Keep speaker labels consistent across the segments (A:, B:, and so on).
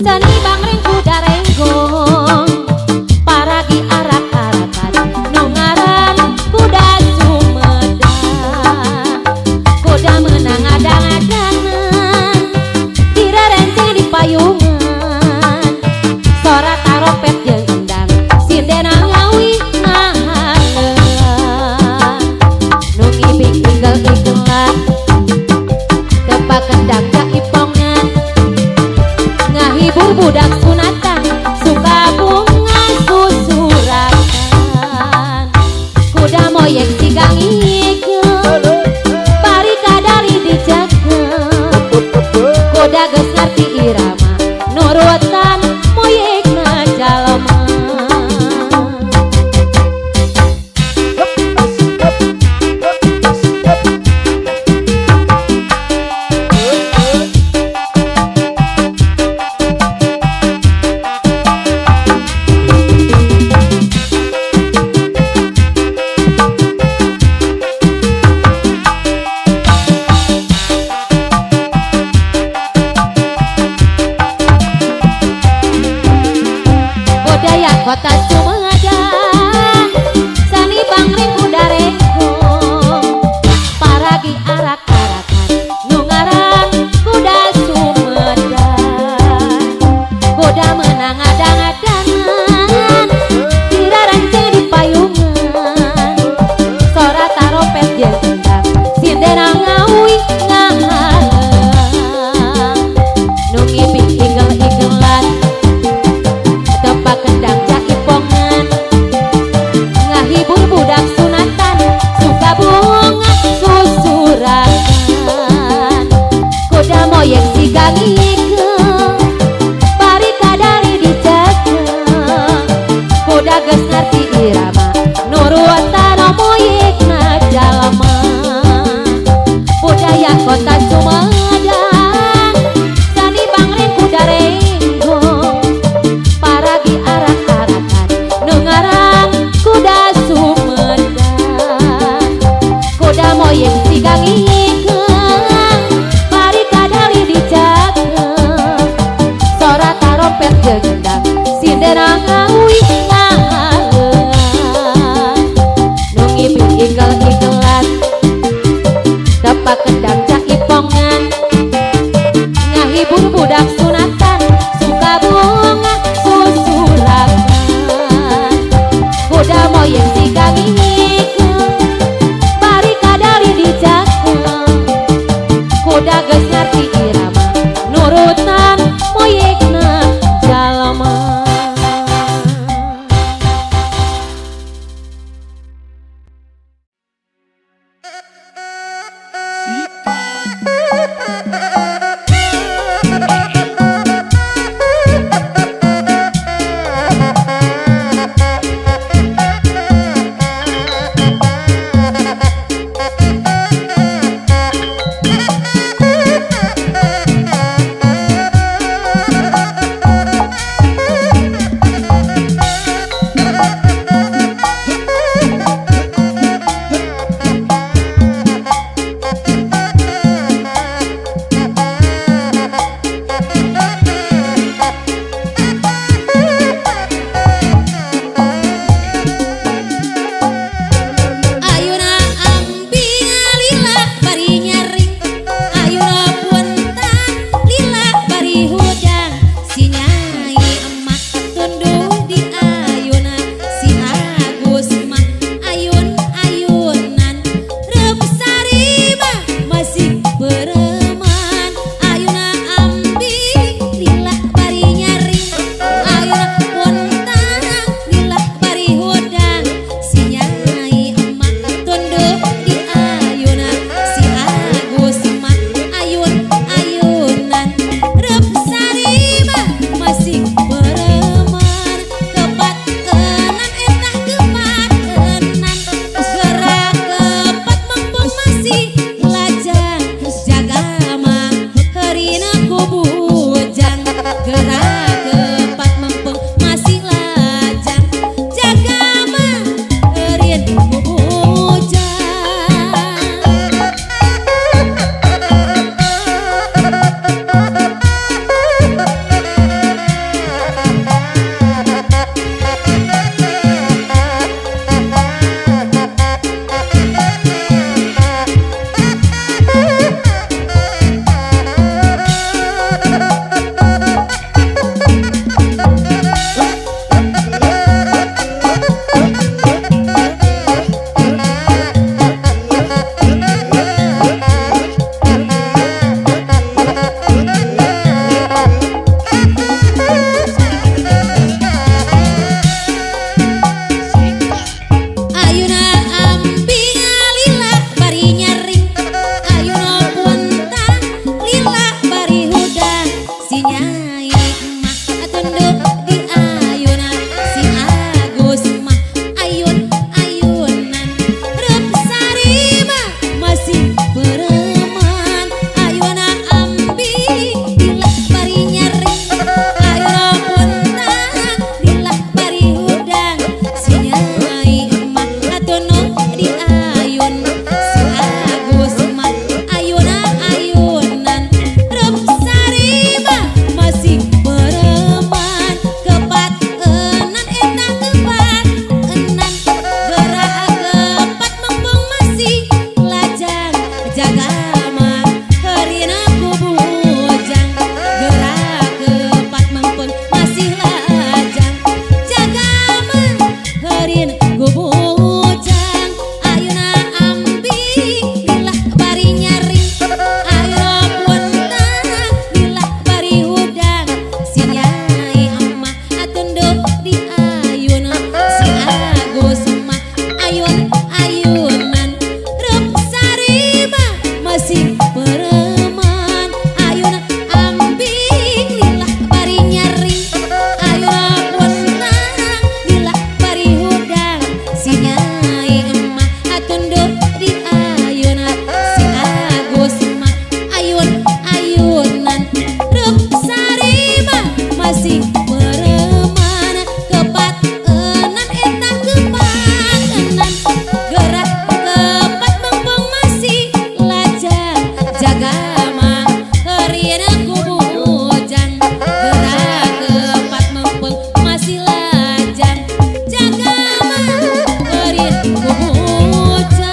A: Seni bangring kuda renggong paragi arak-arakan nungaran kuda Sumedang. Kuda menang adang-adangan direrencing di payungan sorak taropet jeung endang sindena ngawi ngahakeun nu ngibing igel-igelan tepak kendang jaipongan ngahibur budak sunatan suka bunga susurakan kuda moyek sigang ngikeun bari kadari dijakeun kuda geus ngarti irama nurutan moyekna jalema. Nyai mah tunduk di ayunan si Agus mah ayun-ayunan rep sari mah masih bereman ayuna ambi dilah bari nyeri ayuna puntang dilah bari hudang si Nyai mah tunduk di ayun si Agus mah ayuna-ayunan rep sari mah masih bereman kepat enan eta kepat enan gerak kepat mumpung masih lajang jaga mah harina ku bujang gerak kepat mumpung masih lajang jaga mah harina ku bujang ayeuna ambi dilah bari nyari ayeuna puntang dilah bari hudang si Nyai mah tunduk di ayun si Agus mah ayun-ayunan rep sari mah masih bereman ayeuna ambi dilah bari nyeri ayeuna puntang dilah bari hudang si Nyai mah tunduk di ayun si Agus mah ayun-ayunan rep sari mah masih bereman kepat enan eta kepat enan gerak kepat mumpung masih lajang jaga mah harina ku bujang gerak kepat mumpung masih lajang jaga mah harina ku bujang.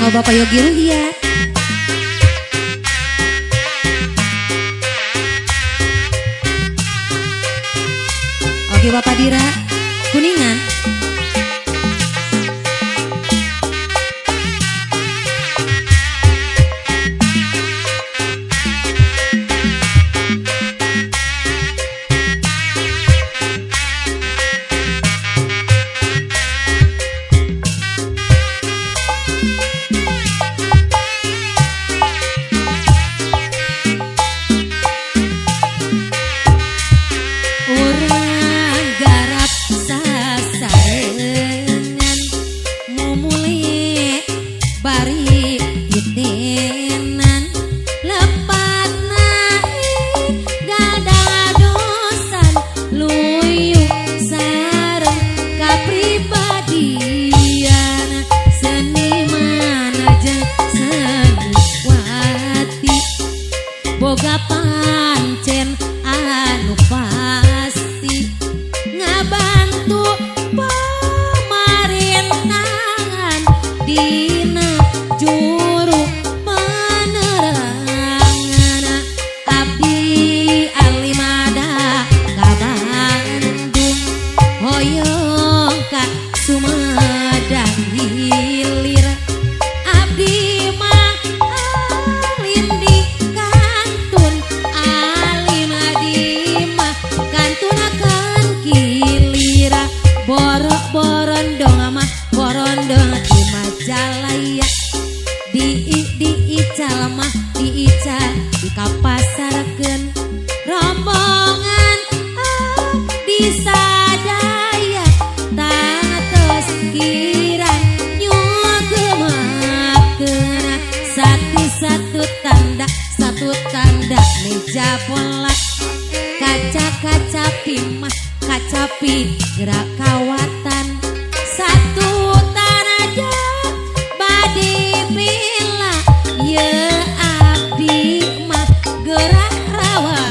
A: kanggo Bapak Yogi Ruhyat. Oke Bapak Dira Kuningan. Boga pancen anu pasti ngabantu pemerintahan dina juru penerangan abdi alimada ka Bandung hoyong ka Sumedang Hilir abdi mah alim di kantun alim di mah kantunakan kilira borondong mah borondong di Majalaya di ical mah di ical di kapasarkeun rombongan di sadaya tatos kirang nyugemakeun satu tanda meja pola kaca pimah kaca gerak kawatan satu tanda badi bila ye abdi mah gerak rawatan.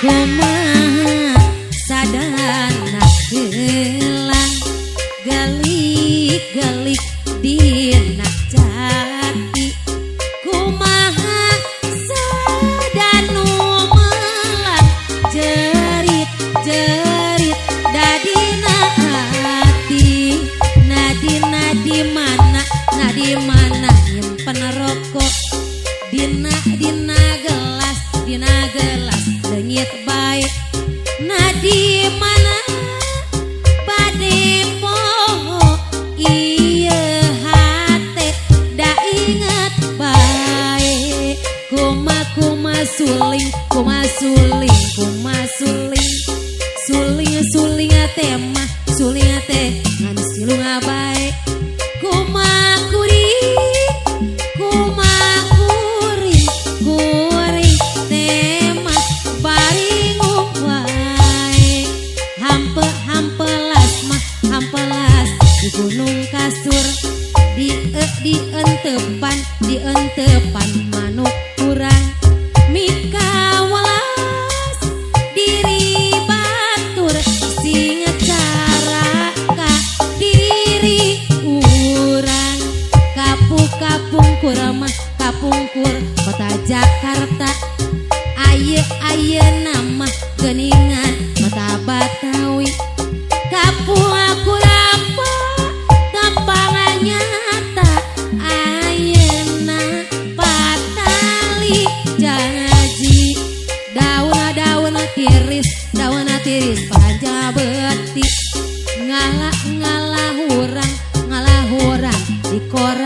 A: Kumaha sadana gelang gelik-gelik dina jati kumaha sadanu melang jerit-jerit dadina hati nadi mana nyimpen rokok dina gelas leungit bae nadi mana bade poho ieu hate da inget bae kuma suling teh mah suling teh ngan silung bae kuring tema baringung wae hampelas di gunung kasur di entepan manuk kurang mika walas diri batur sing cara ka diri urang kapungkur kota Jakarta ayeuna mah geuningan kota Batawi kapungkur apa tapangan nyata ayeuna patali janji daun tiris panjang beti ngalah hurang di koran